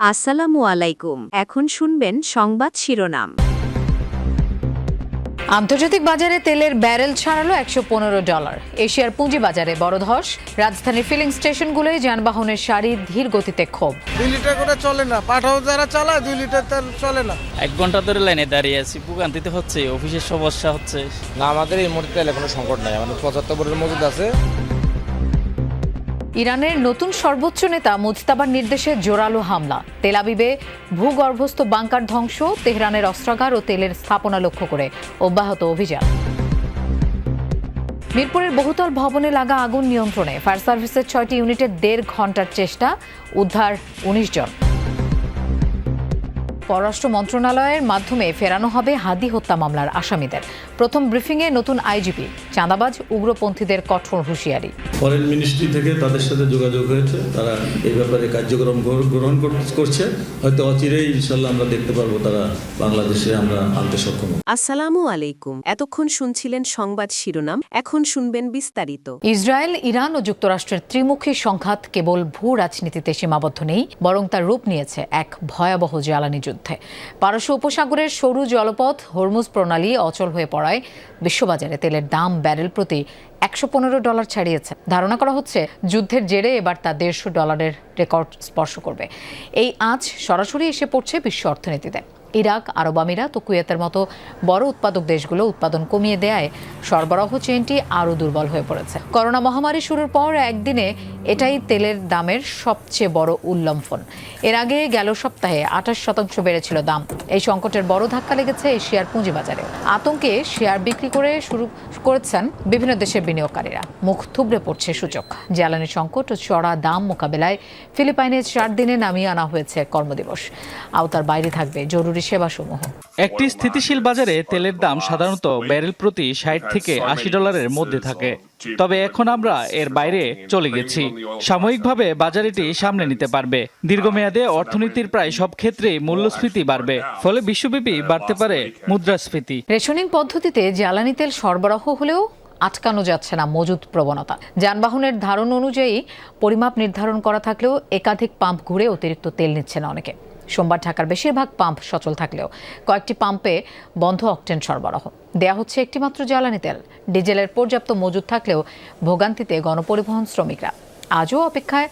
আসসালামু আলাইকুম। এখন শুনবেন সংবাদ শিরোনাম। আন্তর্জাতিক বাজারে তেলের ব্যারেল ছাড়ালো $115। এশিয়ার পুঁজি বাজারে বড় ধস। রাজধানীর ফিলিং স্টেশনগুলোয় যানবাহনের সারি ধীর গতিতে ক্ষোভ। 2 লিটার করে চলে না, পাঠাও যারা চালায় 2 লিটার তেল চলে না। 1 ঘন্টা ধরে লাইনে দাঁড়িয়ে আছি, ভোগান্তিতে হচ্ছে, অফিসের সমস্যা হচ্ছে। না, আমাদের এই মুহূর্তে তেলে কোনো সংকট নাই, আমাদের 75 বোরের মজুদ আছে। ইরানের নতুন সর্বোচ্চ নেতা মুজতাবার নির্দেশে জোরালো হামলা। তেল আবিবে ভূগর্ভস্থ বাংকার ধ্বংস। তেহরানের অস্ত্রাগার ও তেলের স্থাপনা লক্ষ্য করে অব্যাহত অভিযান। মিরপুরের বহুতল ভবনে লাগা আগুন নিয়ন্ত্রণে। ফায়ার সার্ভিসের 6টি ইউনিটের 1.5 ঘন্টার চেষ্টা, উদ্ধার 19 জন। পররাষ্ট্র মন্ত্রণালয়ের মাধ্যমে ফেরানো হবে হাদি হত্যা মামলার আসামিদের। প্রথম ব্রিফিংয়ে নতুন আইজিপি, চাঁদাবাজ উগ্রপন্থীদের কঠোর হুঁশিয়ারি। ফরেন মিনিস্ট্রি থেকে তাদের সাথে যোগাযোগ হয়েছে, তারা এই ব্যাপারে কার্যক্রম গ্রহণ করছে। হয়তো অচিরেই ইনশাল্লাহ আমরা দেখতে পারবো তারা বাংলাদেশে আমরা আনতে সক্ষম। আসসালামু আলাইকুম। এতক্ষণ শুনছিলেন সংবাদ শিরোনাম, এখন শুনবেন বিস্তারিত। ইসরায়েল, ইরান ও যুক্তরাষ্ট্রের ত্রিমুখী সংঘাত কেবল ভূ রাজনীতিতে সীমাবদ্ধ নেই, বরং তার রূপ নিয়েছে এক ভয়াবহ জ্বালানি যুদ্ধে। পারস্য উপসাগরের সরু জলপথ হরমুজ প্রণালী অচল হয়ে পড়ায় বিশ্ববাজারে তেলের দাম ব্যারেল প্রতি $115 ছাড়িয়েছে। ধারণা করা হচ্ছে যুদ্ধের জেরে এবার তা $150 রেকর্ড স্পর্শ করবে। এই আঁচ সরাসরি এসে পড়ছে বিশ্ব অর্থনীতিতে। ইরাক, আরব আমিরাত ও কুয়েতের মতো বড় উৎপাদক দেশগুলো উৎপাদন কমিয়ে দেয় সরবরাহ চেইনটি আরও দুর্বল হয়ে পড়েছে। করোনা মহামারী শুরুর পর একদিনে এটাই তেলের দামের সবচেয়ে বড় উল্লম্ফন। এর আগে গেল সপ্তাহে 28% বেড়েছিল দাম। এই সংকটের বড় ধাক্কা লেগেছে এশিয়ার পুঁজিবাজারে। আতঙ্কে শেয়ার বিক্রি করে শুরু করেছেন বিভিন্ন দেশের বিনিয়োগকারীরা। মুখ থুবড়ে পড়ছে সূচক। জ্বালানি সংকট ও চড়া দাম মোকাবেলায় ফিলিপাইনে 4 দিনে নামিয়ে আনা হয়েছে কর্মদিবস। আওতার বাইরে থাকবে জরুরি সেবাসমূহ। একটি স্থিতিশীল বাজারে তেলের দাম সাধারণত ব্যারেল প্রতি $60 থেকে $80 মধ্যে থাকে, তবে এখন আমরা এর বাইরে চলে গেছি। সাময়িকভাবে বাজার এটি সামলে নিতে পারবে। দীর্ঘমেয়াদে অর্থনীতির প্রায় সব ক্ষেত্রেই মূল্যস্ফীতি বাড়বে, ফলে বিশ্বব্যাপী বাড়তে পারে মুদ্রাস্ফীতি। রেশনিং পদ্ধতিতে জ্বালানি তেল সরবরাহ হলেও আটকানো যাচ্ছে না মজুদ প্রবণতা। যানবাহনের ধারণ অনুযায়ী পরিমাপ নির্ধারণ করা থাকলেও একাধিক পাম্প ঘুরে অতিরিক্ত তেল নিচ্ছে না অনেকে। সোমবার ঢাকার বেশিরভাগ পাম্প সচল থাকলেও কয়েকটি পাম্পে বন্ধ অকটেন সরবরাহ। দেয়া হচ্ছে একটিমাত্র জ্বালানি তেল। ডিজেলের পর্যাপ্ত মজুদ থাকলেও ভোগান্তিতে গণপরিবহন শ্রমিকরা। আজও অপেক্ষায়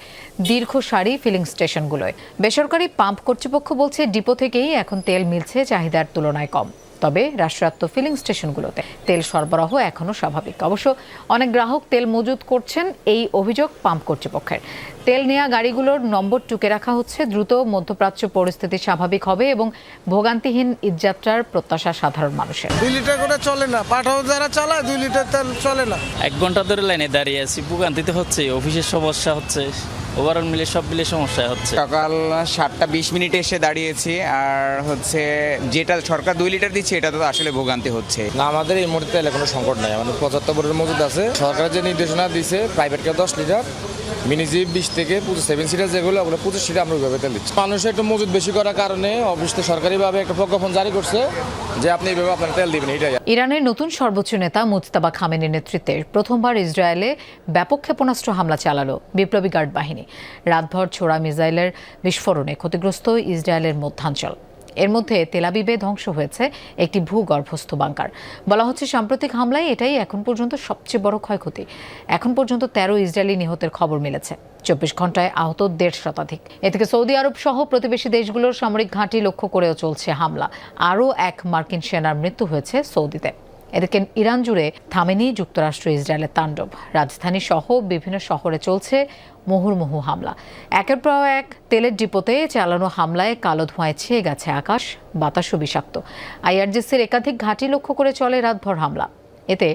দীর্ঘ সারি ফিলিং স্টেশনগুলোয়। বেসরকারি পাম্প কর্তৃপক্ষ বলছে ডিপো থেকেই এখন তেল মিলছে চাহিদার তুলনায় কম। তবে রাষ্ট্রায়ত্ত ফিলিং স্টেশনগুলোতে তেল সরবরাহ এখনও স্বাভাবিক। অবশ্য অনেক গ্রাহক তেল মজুত করছেন, এই অভিযোগ পাম্প কর্তৃপক্ষের। তেল নেওয়া গাড়িগুলোর নম্বর টুকে রাখা হচ্ছে। দ্রুত মধ্যপ্রাচ্য পরিস্থিতি স্বাভাবিক হবে এবং ভোগান্তিহীন ঈদযাত্রার প্রত্যাশা সাধারণ মানুষের। 2 লিটার করে চলে না, পাঠাও যারা চালায় 2 লিটার তেল চলে না। 1 ঘন্টা ধরে লাইনে দাঁড়িয়ে আছি, ভোগান্তিতে হচ্ছে, অফিসের সমস্যা হচ্ছে, ওভারঅল মিলে সব মিলে সমস্যা হচ্ছে। সকাল 7:20 এসে দাঁড়িয়েছি, আর যেটা সরকার 2 লিটার দিচ্ছে এটা তো আসলে ভোগান্তি হচ্ছে। না, আমাদের এই মুহূর্তে তেলে কোনো সংকট নাই, আমাদের 75 বোরের মজুদ আছে। সরকার যে নির্দেশনা দিয়েছে প্রাইভেটকে 10 লিটার, মিনিজি 20 থেকে 7 সিটার যেগুলো, ওগুলো 25 সিটার আমরা ওইভাবে তেল দিচ্ছি। মানুষের একটু মজুদ বেশি করার কারণে অফিসে সরকারিভাবে একটা প্রজ্ঞাপন জারি করছে যে আপনি এইভাবে আপনার তেল দিবেন। এটাই ইরানের নতুন সর্বোচ্চ নেতা মুজতাবা খামেনির নেতৃত্বে প্রথমবার ইসরায়েলে ব্যাপক ক্ষেপণাস্ত্র হামলা চালালো বিপ্লবী গার্ড বাহিনী। রাতভর ছোড়া মিসাইলের বিস্ফোরণে ক্ষতিগ্রস্ত ইসরায়েলের মধ্যাঞ্চল। এর মধ্যে তেল আবিবে ধ্বংস হয়েছে একটি ভূগর্ভস্থ বাংকার। বলা হচ্ছে সাম্প্রতিক হামলায় এটাই এখন পর্যন্ত সবচেয়ে বড় ক্ষয়ক্ষতি। এখন পর্যন্ত 13 ইসরায়েলি নিহতের খবর মিলেছে। 24 ঘন্টায় আহত 150 শতাধিক। এ থেকে সৌদি আরব সহ প্রতিবেশী দেশগুলোর সামরিক ঘাঁটি লক্ষ্য করেও চলছে হামলা। আরও এক মার্কিন সেনার মৃত্যু হয়েছে সৌদিতে। এদিকে ইরান জুড়ে থামেনি যুক্তরাষ্ট্র ইসরায়েলের তাণ্ডব। রাজধানী সহ বিভিন্ন শহরে চলছে মুহুর্মুহু হামলা। একের পর এক তেলের ডিপোতে চালানো হামলায় কালো ধোঁয়ায় ছেয়ে গেছে আকাশ, বাতাসও বিষাক্ত। আইআরজিসির একাধিক ঘাঁটি লক্ষ্য করে চলে রাতভর হামলা। এতে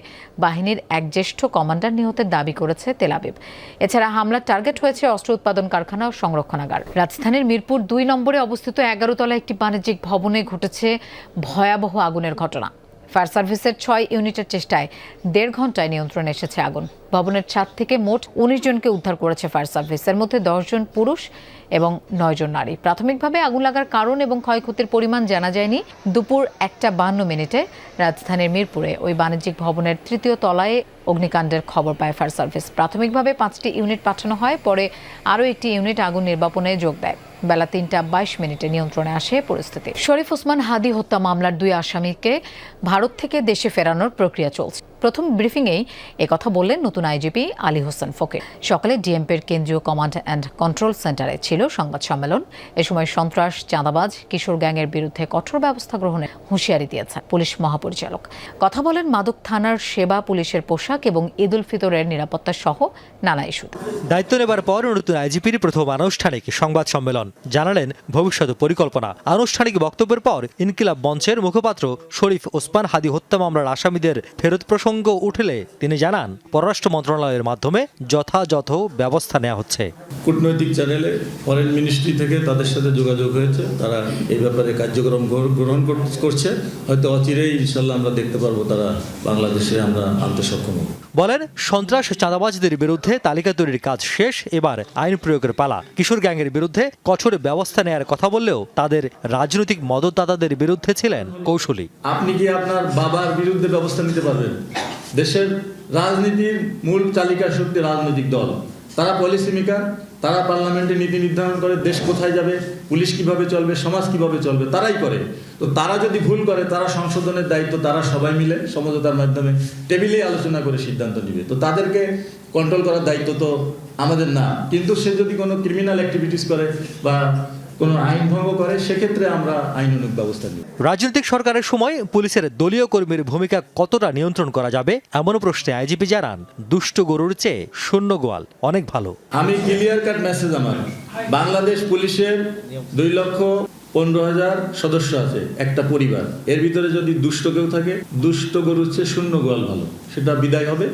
বাহিনীর এক জ্যেষ্ঠ কমান্ডার নিহতের দাবি করেছে তেল আবিব। এছাড়া হামলার টার্গেট হয়েছে অস্ত্র উৎপাদন কারখানা ও সংরক্ষণাগার। রাজধানীর মিরপুর 2 নম্বরে অবস্থিত 11 তলা একটি বাণিজ্যিক ভবনে ঘটেছে ভয়াবহ আগুনের ঘটনা। ফায়ার সার্ভিসের 6 ইউনিটের চেষ্টায় 1.5 ঘন্টায় নিয়ন্ত্রণে এসেছে আগুন। ভবনের ছাদ থেকে মোট 19 জনকে উদ্ধার করেছে ফায়ার সার্ভিস। এর মধ্যে 10 জন পুরুষ এবং 9 জন নারী। প্রাথমিকভাবে আগুন লাগার কারণ এবং ক্ষয়ক্ষতির পরিমাণ জানা যায়নি। দুপুর 1:52 রাজধানীর মিরপুরে ওই বাণিজ্যিক ভবনের 3য় তলায় অগ্নিকাণ্ডের খবর পায় ফায়ার সার্ভিস। প্রাথমিকভাবে 5টি ইউনিট পাঠানো হয়, পরে আরও একটি ইউনিট আগুন নির্বাপনে যোগ দেয়। বেলা 3:22 নিয়ন্ত্রণে আসে পরিস্থিতি। শরীফ ওসমান হাদি হত্যা মামলার 2 আসামিকে ভারত থেকে দেশে ফেরানোর প্রক্রিয়া চলছে। প্রথম ব্রিফিংয়েই একথা বললেন নতুন আইজিপি আলী হোসেন ফকির। সকালে ডিএমপির কেন্দ্রীয় কমান্ড অ্যান্ড কন্ট্রোল সেন্টারে ছিল সংবাদ সম্মেলন। এ সময় সন্ত্রাস, চাঁদাবাজ, কিশোর গ্যাংয়ের বিরুদ্ধে কঠোর ব্যবস্থা গ্রহণের হুঁশিয়ারি দিয়েছেন পুলিশ মহাপরিচালক। কথা বলেন মাদক থানার সেবা, পুলিশের পোশাক এবং ঈদ উল ফিতরের নিরাপত্তা সহ নানা ইস্যুতে। দায়িত্ব নেবার পর নতুন আইজিপির প্রথম আনুষ্ঠানিক সংবাদ সম্মেলন, জানালেন ভবিষ্যৎ পরিকল্পনা। আনুষ্ঠানিক বক্তব্যের পর ইনকিলাব মঞ্চের মুখপাত্র শরীফ ওসমান হাদি হত্যা মামলার আসামিদের ফেরত প্রসঙ্গ উঠলে তিনি জানান, পররাষ্ট্র মন্ত্রণালয়ের মাধ্যমে যথাযথ ব্যবস্থা নেওয়া হচ্ছে। কূটনৈতিক চ্যানেলে ফরেন মিনিস্ট্রি থেকে তাদের সাথে যোগাযোগ হয়েছে, তারা এই ব্যাপারে কার্যক্রম গ্রহণ করছে। হয়তো অচিরেই ইনশাল্লাহ আমরা দেখতে পারবো তারা বাংলাদেশে আমরা আনতে সক্ষম হব। বলেন, সন্ত্রাস, চাঁদাবাজদের বিরুদ্ধে তালিকা তৈরির কাজ শেষ, এবার আইন প্রয়োগের পালা। কিশোর গ্যাংয়ের বিরুদ্ধে কঠোর ব্যবস্থা নেওয়ার কথা বললেও তাদের রাজনৈতিক মদতদাতাদের বিরুদ্ধে ছিলেন কৌশলী। আপনি কি আপনার বাবার বিরুদ্ধে ব্যবস্থা নিতে পারবেন? দেশের রাজনীতির মূল চালিকা শক্তি রাজনৈতিক দল, তারা পলিসি মেকার, তারা পার্লামেন্টে নীতি নির্ধারণ করে দেশ কোথায় যাবে, পুলিশ কিভাবে চলবে, সমাজ কিভাবে চলবে, তারাই করে। তো তারা যদি ভুল করে, তারা সংশোধনের দায়িত্ব তারা সবাই মিলে সমঝোতার মাধ্যমে টেবিলে আলোচনা করে সিদ্ধান্ত নেবে। তো তাদেরকে কন্ট্রোল করার দায়িত্ব তো আমাদের না। কিন্তু সে যদি কোনো ক্রিমিনাল অ্যাক্টিভিটিস করে বা কোনো আইন ভঙ্গ করে, সেক্ষেত্রে আমরা আইনানুগ ব্যবস্থা নিই। রাজনৈতিক সরকারের সময় পুলিশের দলীয় কর্মীর ভূমিকা কতটা নিয়ন্ত্রণ করা যাবে এমন প্রশ্নে আইজিপি জানান, দুষ্ট গরুর চেয়ে শূন্য গোয়াল অনেক ভালো। আমি ক্লিয়ার কাট মেসেজ, আমার বাংলাদেশ পুলিশের 2,15,000 সদস্য আছে, একটা পরিবার। এর ভিতরে যদি দুষ্ট কেউ থাকে, দুষ্ট গরুর চেয়ে শূন্য গোয়াল ভালো, সেটা বিদায় হবে।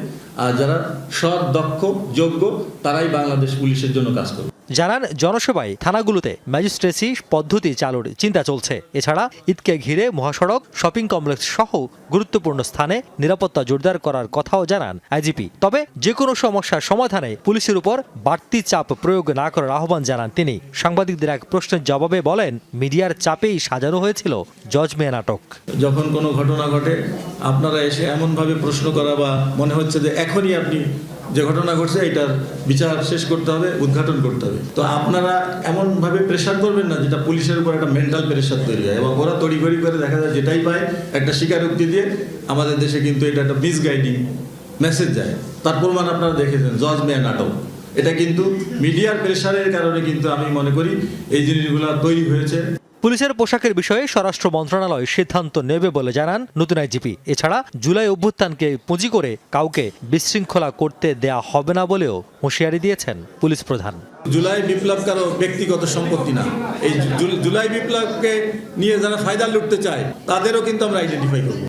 আর যারা সৎ, দক্ষ, যোগ্য, তারাই বাংলাদেশ পুলিশের জন্য কাজ করবে। জানান, জনসেবায় থানাগুলোতে ম্যাজিস্ট্রেসি পদ্ধতি চালুর চিন্তা চলছে। এছাড়া ঈদকে ঘিরে মহাসড়ক, শপিং কমপ্লেক্স সহ গুরুত্বপূর্ণ স্থানে নিরাপত্তা জোরদার করার কথাও জানান আইজিপি। তবে যে কোনো সমস্যার সমাধানে পুলিশের উপর বাড়তি চাপ প্রয়োগ না করার আহ্বান জানান তিনি। সাংবাদিকদের এক প্রশ্নের জবাবে বলেন, মিডিয়ার চাপেই সাজানো হয়েছিল জজ মেয়ে নাটক। যখন কোনো ঘটনা ঘটে, আপনারা এসে এমনভাবে প্রশ্ন করা বা মনে হচ্ছে যে এখনই আপনি যে ঘটনা ঘটছে এটার বিচার শেষ করতে হবে, উদ্ঘাটন করতে হবে। তো আপনারা এমনভাবে প্রেশার করবেন না যেটা পুলিশের উপর একটা মেন্টাল প্রেশার তৈরি হয়, এবং ওরা তড়িঘড়ি করে দেখা যায় যেটাই পায় একটা স্বীকারোক্তি দিয়ে আমাদের দেশে কিন্তু এটা একটা মিসগাইডিং মেসেজ যায়। তার প্রমাণ আপনারা দেখেছেন, জজ মেয়ে নাটক। এটা কিন্তু মিডিয়ার প্রেশারের কারণে কিন্তু আমি মনে করি এই জিনিসগুলো তৈরি হয়েছে। পুলিশের পোশাকের বিষয়ে স্বরাষ্ট্র মন্ত্রণালয় সিদ্ধান্ত নেবে বলে জানান নতুন আইজিপি। এছাড়া জুলাই অভ্যুত্থানকে পুঁজি করে কাউকে বিশৃঙ্খলা করতে দেয়া হবে না বলেও হুঁশিয়ারি দিয়েছেন পুলিশ প্রধান। জুলাই বিপ্লব কারো ব্যক্তিগত সম্পত্তি না। এই জুলাই বিপ্লবকে নিয়ে যারা ফায়দা লুটতে চায় তাদেরও কিন্তু আমরা আইডেন্টিফাই করব।